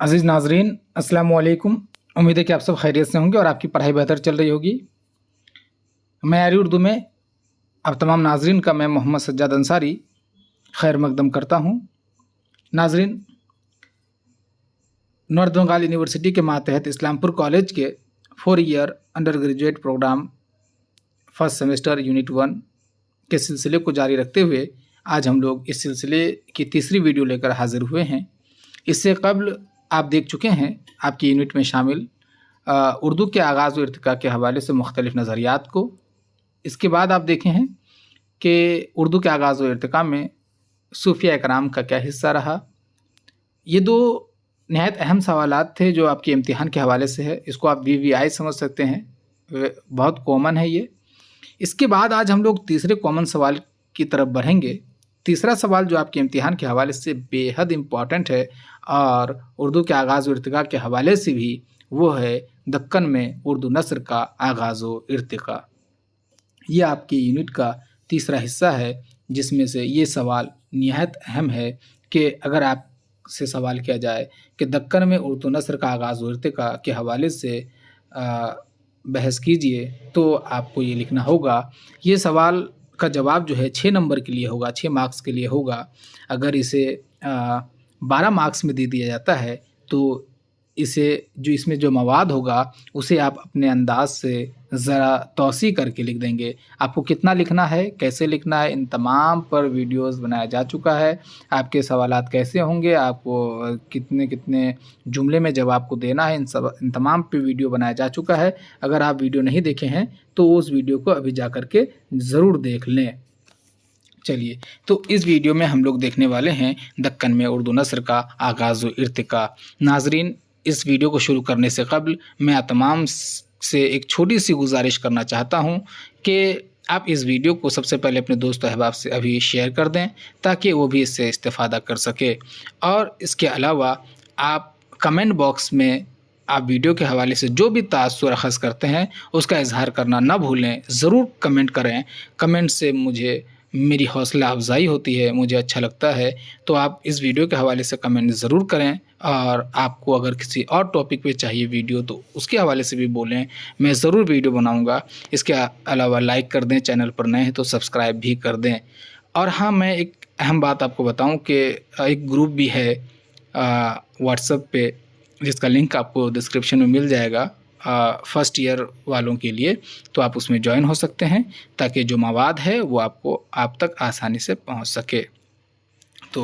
अज़ीज़ नाज़रीन, अस्सलामु अलैकुम। उम्मीद है कि आप सब खैरियत से होंगे और आपकी पढ़ाई बेहतर चल रही होगी। मयारी उर्दू में आप तमाम नाज़रीन का मैं मोहम्मद सज्जाद अंसारी खैर मकदम करता हूँ। नाज़रीन, नॉर्थ बंगाल यूनिवर्सिटी के मातहत इस्लामपुर कॉलेज के 4 year undergraduate programme first semester unit 1 के सिलसिले को जारी रखते हुए आज हम लोग इस सिलसिले की तीसरी वीडियो लेकर हाजिर हुए हैं। इससे कबल आप देख चुके हैं आपकी यूनिट में शामिल उर्दू के आगाज़ व इर्तिका के हवाले से मुख्तलिफ़ नज़रियात को। इसके बाद आप देखे हैं कि उर्दू के आगाज़ व इर्तिका में सूफिया इकराम का क्या हिस्सा रहा। ये दो नहायत अहम सवालात थे जो आपके इम्तिहान के हवाले से है। इसको आप VVI समझ सकते हैं, बहुत कॉमन है ये। इसके बाद आज हम लोग तीसरे कॉमन सवाल की तरफ बढ़ेंगे। तीसरा सवाल जो आपके इम्तिहान के हवाले से बेहद इम्पॉर्टेंट है और उर्दू के आगाज़ व इर्तिका के हवाले से भी, वो है दक्कन में उर्दू नस्र का आगाज़ व इर्तिका। ये आपकी यूनिट का तीसरा हिस्सा है जिसमें से ये सवाल निहायत अहम है कि अगर आपसे सवाल किया जाए कि दक्कन में उर्दू नस्र का आगाज़ व इर्तिका के हवाले से बहस कीजिए तो आपको ये लिखना होगा। ये सवाल का जवाब जो है 6 नंबर के लिए होगा, 6 मार्क्स के लिए होगा। अगर इसे 12 मार्क्स में दे दिया जाता है तो इसमें जो मवाद होगा उसे आप अपने अंदाज से ज़रा तौसी करके लिख देंगे। आपको कितना लिखना है, कैसे लिखना है, इन तमाम पर वीडियोस बनाया जा चुका है। आपके सवालात कैसे होंगे, आपको कितने कितने जुमले में जवाब को देना है, इन तमाम पे वीडियो बनाया जा चुका है। अगर आप वीडियो नहीं देखे हैं तो उस वीडियो को अभी जा कर के ज़रूर देख लें। चलिए, तो इस वीडियो में हम लोग देखने वाले हैं दक्कन में उर्दू नस्र का आगाज़ व इर्तिका। नाज़रीन, इस वीडियो को शुरू करने से कबल मैं आप तमाम से एक छोटी सी गुजारिश करना चाहता हूं कि आप इस वीडियो को सबसे पहले अपने दोस्त अहबाब से अभी शेयर कर दें ताकि वो भी इससे इस्तेफ़ादा कर सके। और इसके अलावा आप कमेंट बॉक्स में आप वीडियो के हवाले से जो भी तासुर अख़ज़ करते हैं उसका इजहार करना ना भूलें। ज़रूर कमेंट करें। कमेंट से मेरी हौसला अफजाई होती है, मुझे अच्छा लगता है। तो आप इस वीडियो के हवाले से कमेंट ज़रूर करें और आपको अगर किसी और टॉपिक पे चाहिए वीडियो तो उसके हवाले से भी बोलें, मैं ज़रूर वीडियो बनाऊंगा। इसके अलावा लाइक कर दें, चैनल पर नए हैं तो सब्सक्राइब भी कर दें। और हाँ, मैं एक अहम बात आपको बताऊं कि एक ग्रुप भी है व्हाट्सएप पे जिसका लिंक आपको डिस्क्रिप्शन में मिल जाएगा फर्स्ट ईयर वालों के लिए, तो आप उसमें ज्वाइन हो सकते हैं ताकि जो मवाद है वो आप तक आसानी से पहुंच सके। तो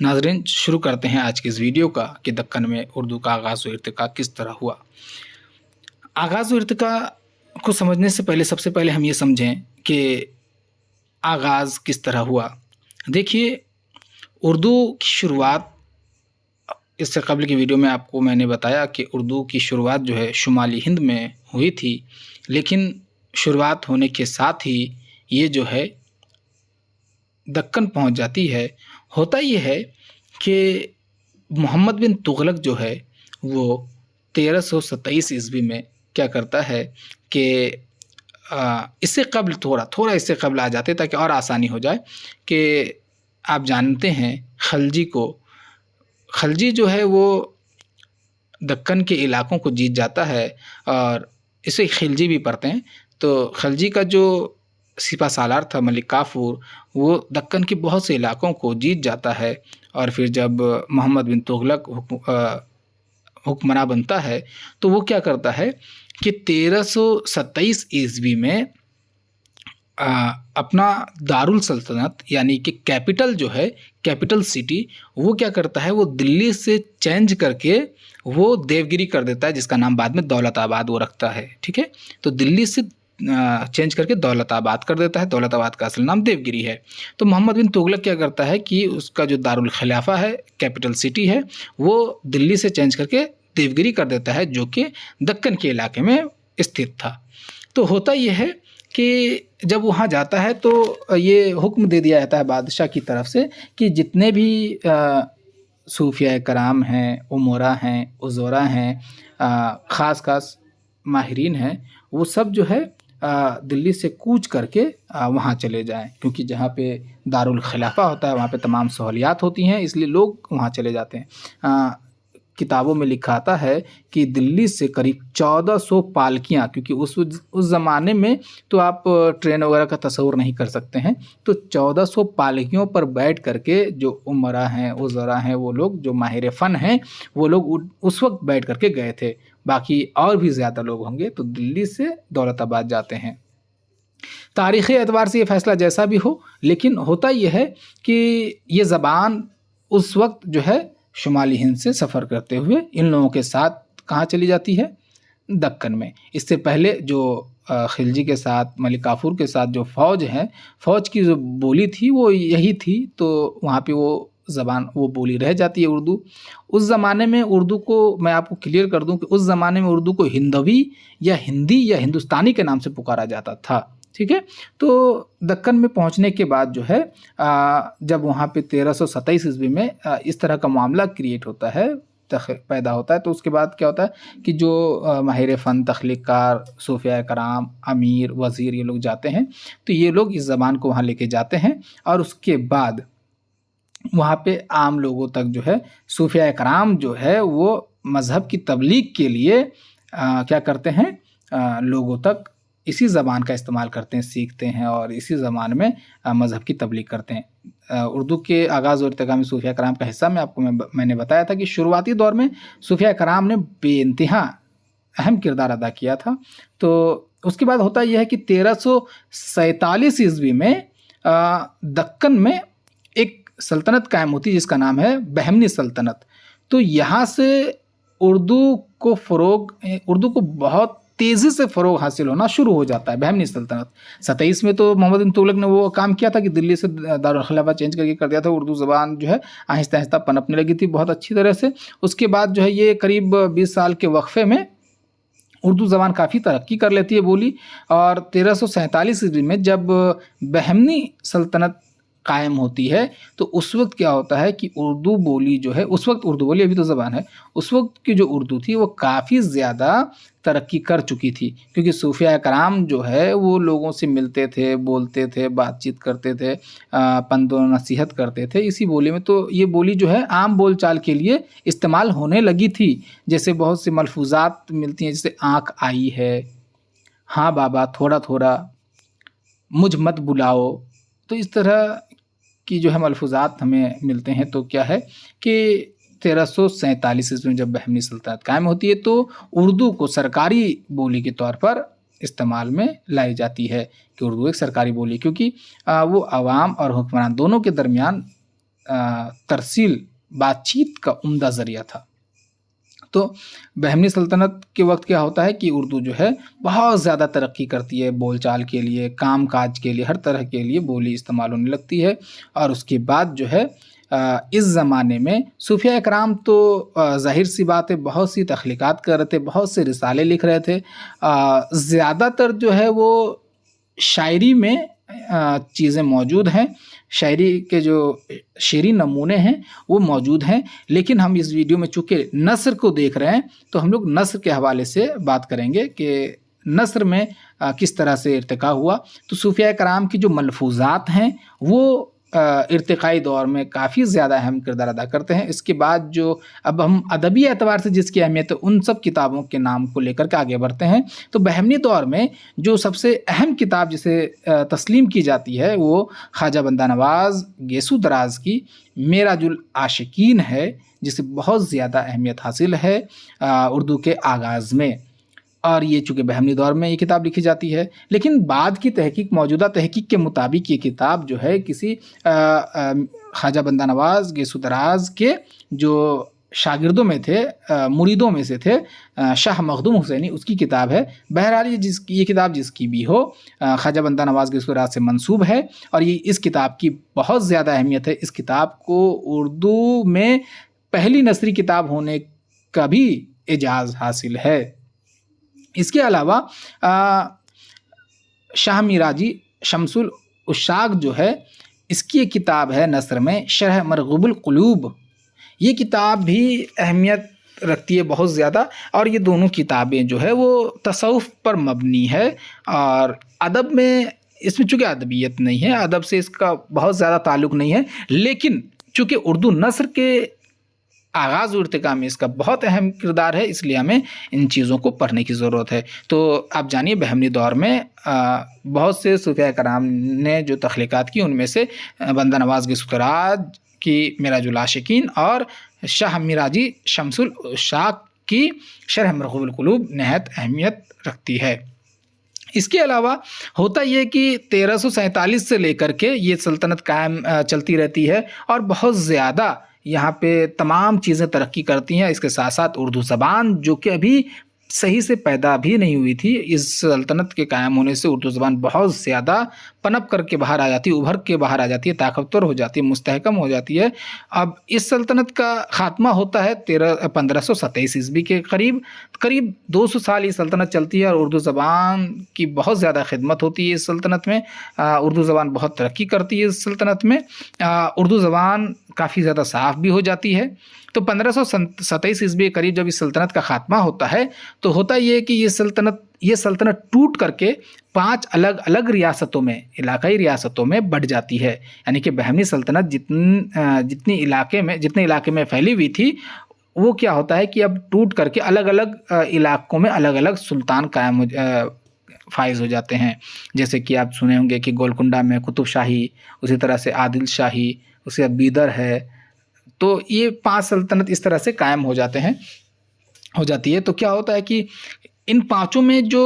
नाज़रीन, शुरू करते हैं आज की इस वीडियो का कि दक्कन में उर्दू का आगाज़ व इर्तिका किस तरह हुआ। आगाज़ व इर्तिका को समझने से पहले सबसे पहले हम ये समझें कि आगाज़ किस तरह हुआ। देखिए, उर्दू की शुरुआत, इससे कबल की वीडियो में आपको मैंने बताया कि उर्दू की शुरुआत जो है शुमाली हिंद में हुई थी, लेकिन शुरुआत होने के साथ ही ये जो है दक्कन पहुंच जाती है। होता ये है कि मोहम्मद बिन तुगलक जो है वो 1327 ईस्वी में क्या करता है कि इससे कबल थोड़ा इससे कबल आ जाते ताकि और आसानी हो जाए कि आप जानते हैं खलजी जो है वो दक्कन के इलाकों को जीत जाता है और इसे खिलजी भी पढ़ते हैं। तो खलजी का जो सिपा सालार था मलिक काफूर, वो दक्कन के बहुत से इलाकों को जीत जाता है और फिर जब मोहम्मद बिन तुगलक हुक्मरान बनता है तो वो क्या करता है कि 1327 ईस्वी में अपना दारुल सल्तनत यानी कि कैपिटल जो है, कैपिटल सिटी, वो क्या करता है, वो दिल्ली से चेंज करके वो देवगिरी कर देता है, जिसका नाम बाद में दौलताबाद वो रखता है। ठीक है, तो दिल्ली से चेंज करके दौलताबाद कर देता है। दौलताबाद का असल नाम देवगिरी है। तो मोहम्मद बिन तुगलक क्या करता है कि उसका जो दारुल खिलाफा है, कैपिटल सिटी है, वो दिल्ली से चेंज करके देवगिरी कर देता है, जो कि दक्कन के इलाके में स्थित था। तो होता यह है कि जब वहाँ जाता है तो ये हुक्म दे दिया जाता है बादशाह की तरफ से कि जितने भी सूफिया कराम हैं, उमरा हैं, उज़रा हैं, ख़ास माहिरीन हैं, वो सब जो है दिल्ली से कूच करके वहाँ चले जाएं, क्योंकि जहाँ पे दारुल खिलाफा होता है वहाँ पे तमाम सहूलियात होती हैं, इसलिए लोग वहाँ चले जाते हैं। किताबों में लिखा आता है कि दिल्ली से करीब 1400 पालकियाँ, क्योंकि उस ज़माने में तो आप ट्रेन वगैरह का तस्वुर नहीं कर सकते हैं, तो 1400 पालकियों पर बैठ करके जो उमरा हैं, वज़रा हैं, वो लोग जो माहिर फ़न हैं, वो लोग उस वक्त बैठ करके गए थे। बाकी और भी ज़्यादा लोग होंगे तो दिल्ली से दौलताबाद जाते हैं। तारीख़ी एतबार से ये फ़ैसला जैसा भी हो, लेकिन होता ये है कि ये ज़बान उस वक्त जो है शुमाली हिंद से सफ़र करते हुए इन लोगों के साथ कहाँ चली जाती है, दक्कन में। इससे पहले जो खिलजी के साथ, मलिक काफूर के साथ जो फ़ौज है, फ़ौज की जो बोली थी वो यही थी, तो वहाँ पे वो ज़बान, वो बोली रह जाती है उर्दू। उस ज़माने में उर्दू को मैं आपको क्लियर कर दूं कि उस ज़माने में उर्दू को हिंदवी या हिंदी या हिंदुस्तानी के नाम से पुकारा जाता था, ठीक है। तो दक्कन में पहुंचने के बाद जो है जब वहाँ पे 1327 ईस्वी में इस तरह का मामला क्रिएट होता है, पैदा होता है, तो उसके बाद क्या होता है कि जो माहिर फ़न, तख्लीक़कार, सूफ़िया कराम, अमीर, वज़ीर, ये लोग जाते हैं, तो ये लोग इस ज़बान को वहाँ लेके जाते हैं और उसके बाद वहाँ पे आम लोगों तक जो है सूफ़िया कराम जो है वो मज़हब की तबलीग के लिए क्या करते हैं, लोगों तक इसी ज़बान का इस्तेमाल करते हैं, सीखते हैं और इसी ज़बान में मज़हब की तबलीग करते हैं। उर्दू के आगाज़ और इर्तिक़ा में सूफ़िया कराम का हिस्सा मैंने बताया था कि शुरुआती दौर में सूफ़िया कराम ने बेइंतहा अहम किरदार अदा किया था। तो उसके बाद होता यह है कि 1347 ईस्वी में दक्कन में एक सल्तनत कायम होती है जिसका नाम है बहमनी सल्तनत। तो यहाँ से उर्दू को बहुत तेज़ी से फ़रोग हासिल होना शुरू हो जाता है। बहमनी सल्तनत 27 में तो मोहम्मद बिन तुगलक ने वो काम किया था कि दिल्ली से दारुल खिलाफा चेंज करके कर दिया था। उर्दू ज़बान जो है आहिस्ता आहिस्ता पनपने लगी थी बहुत अच्छी तरह से। उसके बाद जो है ये करीब 20 साल के वक्फे में उर्दू ज़बान काफ़ी तरक्की कर लेती है बोली। और 1347 ईस्वी में जब बहमनी सल्तनत कायम होती है तो उस वक्त क्या होता है कि उर्दू बोली जो है, उस वक्त उर्दू बोली, अभी तो ज़बान है, उस वक्त की जो उर्दू थी वो काफ़ी ज़्यादा तरक्की कर चुकी थी, क्योंकि सूफ़िया कराम जो है वो लोगों से मिलते थे, बोलते थे, बातचीत करते थे, पंदो नसीहत करते थे इसी बोली में। तो ये बोली जो है आम बोल चाल के लिए इस्तेमाल होने लगी थी। जैसे बहुत से मलफूज़ात मिलती हैं, जैसे आँख आई है, हाँ बाबा थोड़ा थोड़ा, मुझ मत बुलाओ, तो इस तरह की जो है मलफूज़ात हमें मिलते हैं। तो क्या है कि 1347 ईस्वी में जब बहमनी सल्तनत कायम होती है तो उर्दू को सरकारी बोली के तौर पर इस्तेमाल में लाई जाती है कि उर्दू एक सरकारी बोली, क्योंकि वो आवाम और हुक्मरान दोनों के दरमियान तरसील, बातचीत का उम्दा ज़रिया था। तो बहमनी सल्तनत के वक्त क्या होता है कि उर्दू जो है बहुत ज़्यादा तरक्की करती है, बोलचाल के लिए, काम काज के लिए, हर तरह के लिए बोली इस्तेमाल होने लगती है। और उसके बाद जो है इस ज़माने में सूफ़िया कराम तो ज़ाहिर सी बात है बहुत सी तख्लीक़ात कर रहे थे, बहुत से रिसाले लिख रहे थे। ज़्यादातर जो है वो शायरी में चीज़ें मौजूद हैं, शायरी के जो शेरी नमूने हैं वो मौजूद हैं। लेकिन हम इस वीडियो में चूँकि नस्र को देख रहे हैं तो हम लोग नस्र के हवाले से बात करेंगे कि नस्र में किस तरह से इर्तिक़ा हुआ। तो सूफ़िया कराम की जो मलफूज़ात हैं वो इर्तिक़ाई दौर में काफ़ी ज़्यादा अहम किरदार अदा करते हैं। इसके बाद जो अब हम अदबी एतबार से जिसकी अहमियत है उन सब किताबों के नाम को लेकर के आगे बढ़ते हैं। तो बहमनी दौर में जो सबसे अहम किताब जिसे तस्लीम की जाती है वो ख्वाजा बंदा नवाज़ गेसू दराज की मेराजुल आशिकीन है, जिसे बहुत ज़्यादा अहमियत हासिल है उर्दू के आगाज़ में। और ये चूँकि बहमनी दौर में ये किताब लिखी जाती है, लेकिन बाद की तहकीक, मौजूदा तहकीक के मुताबिक ये किताब जो है किसी ख्वाजा बंदा नवाज़ गेसू दराज के जो शागिर्दों में थे, मुरीदों में से थे, शाह मखदूम हुसैनी, उसकी किताब है। बहरहाल ये किताब जिसकी भी हो ख्वाजा बंदा नवाज़ गेसू दराज से मंसूब है और ये इस किताब की बहुत ज़्यादा अहमियत है। इस किताब को उर्दू में पहली नसरी किताब होने का भी एजाज़ हासिल है। इसके अलावा शाह मिराजी शमसुल उशाक जो है, इसकी एक किताब है नस्र में शरह मरग़ूबुल क़ुलूब। ये किताब भी अहमियत रखती है बहुत ज़्यादा। और ये दोनों किताबें जो है वो तसव्वुफ़ पर मबनी है और अदब में इसमें चूँकि अदबियत नहीं है, अदब से इसका बहुत ज़्यादा ताल्लुक़ नहीं है, लेकिन चूँकि उर्दू नस्र के आगाज़ व इर्तिका में इसका बहुत अहम किरदार है, इसलिए हमें इन चीज़ों को पढ़ने की ज़रूरत है। तो आप जानिए बहमनी दौर में बहुत से सूफ़िया कराम ने जो तख्लीक़ात की, उनमें से बंदा नवाज़ की सुतराज की मिराजुल आशिकीन और शाह मिराजी शम्सुल उशाक की शरह मरग़ूबुल क़ुलूब नहायत अहमियत रखती है। इसके अलावा होता ये कि 1347 से लेकर के ये सल्तनत कायम चलती रहती है और बहुत ज़्यादा यहाँ पे तमाम चीज़ें तरक्की करती हैं। इसके साथ साथ उर्दू ज़बान जो कि अभी सही से पैदा भी नहीं हुई थी, इस सल्तनत के कायम होने से उर्दू ज़बान बहुत ज़्यादा पनप करके बाहर आ जाती है, उभर के बाहर आ जाती है, ताकतवर हो जाती है, मुस्तहकम हो जाती है। अब इस सल्तनत का ख़ात्मा होता है 1527 ईस्वी के करीब। करीब 200 साल ये सल्तनत चलती है और उर्दू ज़बान की बहुत ज़्यादा खिदमत होती है इस सल्तनत में। उर्दू ज़बान बहुत तरक्की करती है इस सल्तनत में। उर्दू ज़बान काफ़ी ज़्यादा साफ़ भी हो जाती है। तो 1527 ईस्वी के करीब जब इस सल्तनत का ख़ात्मा होता है, तो होता ये है कि ये सल्तनत टूट करके 5 अलग अलग रियासतों में, इलाकाई रियासतों में बढ़ जाती है। यानी कि बहमनी सल्तनत जितने इलाके में फैली हुई थी, वो क्या होता है कि अब टूट करके अलग अलग इलाकों में अलग अलग सुल्तान कायम फ़ाइज़ हो जाते हैं। जैसे कि आप सुने होंगे कि गोलकुंडा में कुतुब शाही, उसी तरह से आदिल शाही, उसके बाद बीदर है। तो ये 5 सल्तनत इस तरह से कायम हो जाती है। तो क्या होता है कि इन पाँचों में जो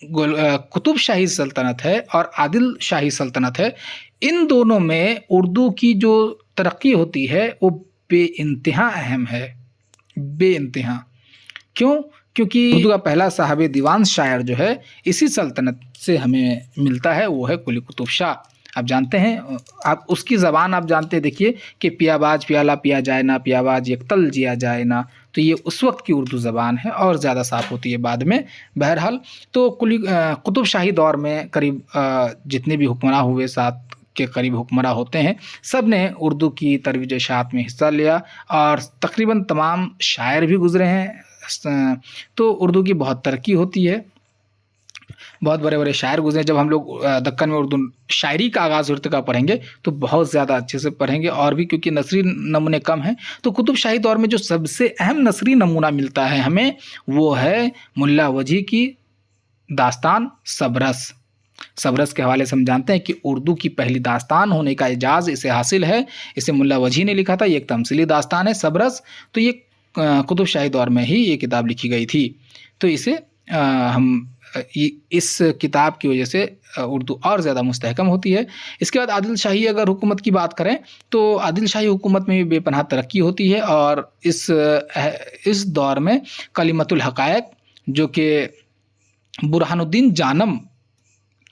कुतुब शाही सल्तनत है और आदिल शाही सल्तनत है, इन दोनों में उर्दू की जो तरक्की होती है वो बेइंतहा अहम है, बेइंतहा। क्यों? क्योंकि उर्दू का पहला साहब दीवान शायर जो है इसी सल्तनत से हमें मिलता है, वो है कुली कुतुब शाह। आप जानते हैं, आप उसकी ज़बान आप जानते हैं, देखिए कि पियाबाज प्याला पिया जाए ना, पियाबाज यकतल जिया जाए ना। तो ये उस वक्त की उर्दू ज़बान है और ज़्यादा साफ़ होती है बाद में। बहरहाल तो कुतुब शाही दौर में करीब जितने भी हुक्मरां हुए, 7 के करीब हुक्मरां होते हैं, सब ने उर्दू की तरवीज इशाअत में हिस्सा लिया और तकरीबन तमाम शायर भी गुज़रे हैं। तो उर्दू की बहुत तरक्की होती है, बहुत बड़े बड़े शायर गुजरे। जब हम लोग दक्कन में उर्दू शायरी का आगाज़ इर्तिका पढ़ेंगे तो बहुत ज़्यादा अच्छे से पढ़ेंगे, और भी क्योंकि नसरी नमूने कम हैं। तो कुतुब शाही दौर में जो सबसे अहम नसरी नमूना मिलता है हमें, वो है मुल्ला वजी की दास्तान सबरस। सबरस के हवाले से हम जानते हैं कि उर्दू की पहली दास्तान होने का एजाज़ इसे हासिल है। इसे मुल्ला वजी ने लिखा था। ये एक तमसीली दास्तान है सबरस। तो ये कुतुब शाही दौर में ही ये किताब लिखी गई थी। तो इसे इस किताब की वजह से उर्दू और ज़्यादा मुस्तहकम होती है। इसके बाद आदिल शाही अगर हुकूमत की बात करें तो आदिल शाही हुकूमत में भी बेपनाह तरक्की होती है, और इस दौर में कलिमतुल हक़ाइक़ जो कि बुरहानुद्दीन जानम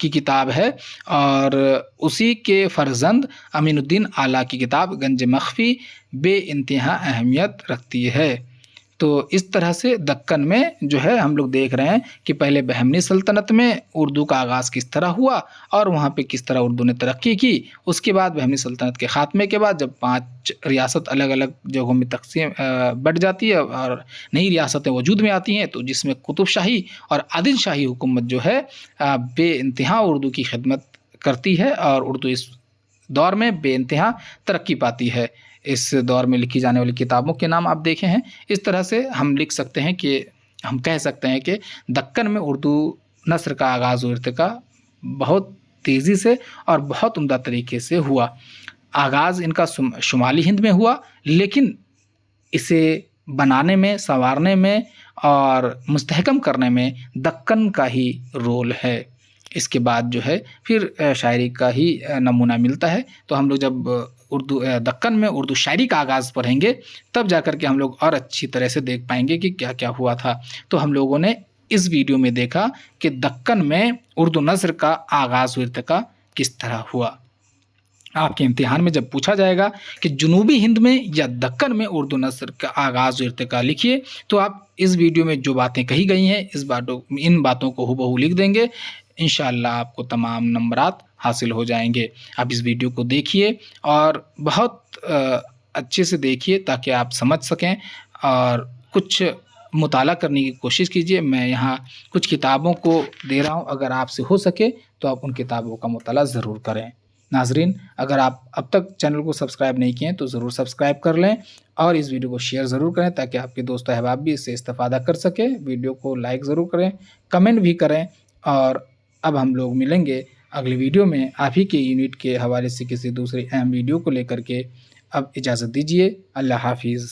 की किताब है, और उसी के फ़र्जंद अमीनुद्दीन आला की किताब गंज मख्फ़ी बेइंतहा अहमियत रखती है। तो इस तरह से दक्कन में जो है हम लोग देख रहे हैं कि पहले बहमनी सल्तनत में उर्दू का आगाज़ किस तरह हुआ और वहाँ पे किस तरह उर्दू ने तरक्की की। उसके बाद बहमनी सल्तनत के ख़ात्मे के बाद जब 5 रियासत अलग अलग जगहों में तकसीम बढ़ जाती है और नई रियासतें वजूद में आती हैं, तो जिसमें कुतुब शाही और आदिल शाही हुकूमत जो है बेइंतहा उर्दू की खिदमत करती है, और उर्दू इस दौर में बेइंतहा तरक्की पाती है। इस दौर में लिखी जाने वाली किताबों के नाम आप देखे हैं। इस तरह से हम लिख सकते हैं कि हम कह सकते हैं कि दक्कन में उर्दू नस्र का आगाज़ व इर्तिका बहुत तेज़ी से और बहुत उम्दा तरीके से हुआ। आगाज़ इनका शुमाली हिंद में हुआ, लेकिन इसे बनाने में, संवारने में और मुस्तहकम करने में दक्कन का ही रोल है। इसके बाद जो है फिर शायरी का ही नमूना मिलता है। तो हम लोग जब दक्कन में उर्दू शायरी का आगाज़ पढ़ेंगे, तब जाकर के हम लोग और अच्छी तरह से देख पाएंगे कि क्या क्या हुआ था। तो हम लोगों ने इस वीडियो में देखा कि दक्कन में उर्दू नस्र का आगाज़ व इर्तिका किस तरह हुआ। आपके इम्तिहान में जब पूछा जाएगा कि जुनूबी हिंद में या दक्कन में उर्दू नस्र का आगाज़ व इर्तिका लिखिए, तो आप इस वीडियो में जो बातें कही गई हैं इन बातों को हूबहू लिख देंगे। इंशाअल्लाह आपको तमाम नंबरात हासिल हो जाएंगे। आप इस वीडियो को देखिए और बहुत अच्छे से देखिए ताकि आप समझ सकें और कुछ मुताला करने की कोशिश कीजिए। मैं यहाँ कुछ किताबों को दे रहा हूँ, अगर आपसे हो सके तो आप उन किताबों का मुताला ज़रूर करें। नाज़रीन, अगर आप अब तक चैनल को सब्सक्राइब नहीं किए तो ज़रूर सब्सक्राइब कर लें اور اس ویڈیو کو شیئر ضرور کریں تاکہ آپ کے دوست احباب بھی اس سے استفادہ کر سکیں. ویڈیو کو لائک ضرور کریں, کمنٹ بھی کریں. اور اب ہم لوگ ملیں گے اگلی ویڈیو میں آپ ہی کے یونٹ کے حوالے سے کسی دوسری اہم ویڈیو کو لے کر کے. اب اجازت دیجیے. اللہ حافظ.